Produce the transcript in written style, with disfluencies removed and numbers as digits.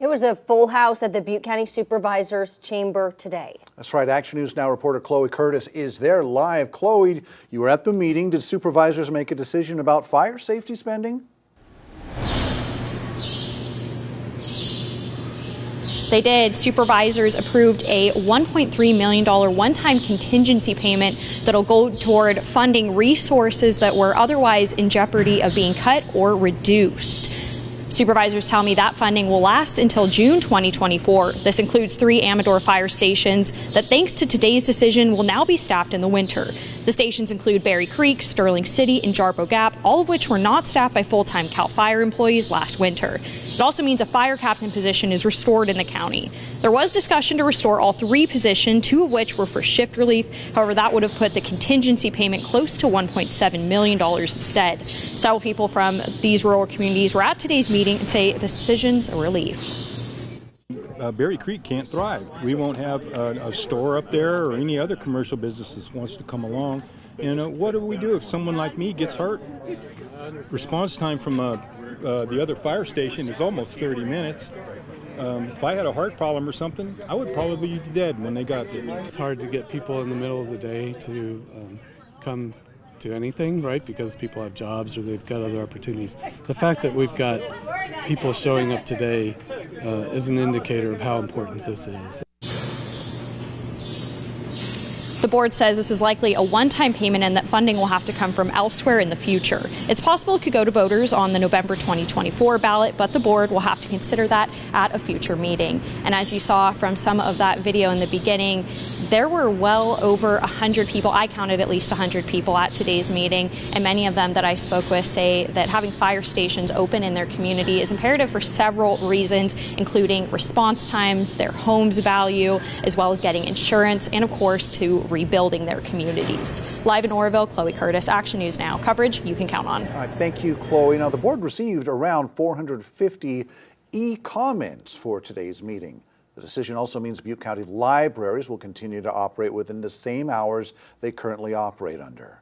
It was a full house at the Butte County Supervisors chamber today. That's right. Action News Now reporter Chloe Curtis is there live. Chloe, you were at the meeting. Did supervisors make a decision about fire safety spending? They did. Supervisors approved a $1.3 million one-time contingency payment that'll go toward funding resources that were otherwise in jeopardy of being cut or reduced. Supervisors tell me that funding will last until June 2024. This includes 3 Amador fire stations that, thanks to today's decision, will now be staffed in the winter. The stations include Berry Creek, Stirling City, and Jarbo Gap, all of which were not staffed by full-time CAL FIRE employees last winter. It also means a fire captain position is restored in the county. There was discussion to restore all 3 positions, 2 of which were for shift relief. However, that would have put the contingency payment close to $1.7 million instead. Several people from these rural communities were at today's meeting and say the decision's a relief. Berry Creek can't thrive. We won't have a store up there or any other commercial businesses wants to come along. And what do we do if someone like me gets hurt? Response time from the other fire station is almost 30 minutes. If I had a heart problem or something, I would probably be dead when they got there. It's hard to get people in the middle of the day to come to anything, right? Because people have jobs or they've got other opportunities. The fact that we've got people showing up today is an indicator of how important this is. The board says this is likely a one-time payment and that funding will have to come from elsewhere in the future. It's possible it could go to voters on the November 2024 ballot, but the board will have to consider that at a future meeting. And as you saw from some of that video in the beginning, there were well over 100 people. I counted at least 100 people at today's meeting, and many of them that I spoke with say that having fire stations open in their community is imperative for several reasons, including response time, their home's value, as well as getting insurance, and of course to rebuilding their communities. Live in Oroville, Chloe Curtis, Action News Now. Coverage you can count on. All right, thank you, Chloe. Now, the board received around 450 e-comments for today's meeting. The decision also means Butte County libraries will continue to operate within the same hours they currently operate under.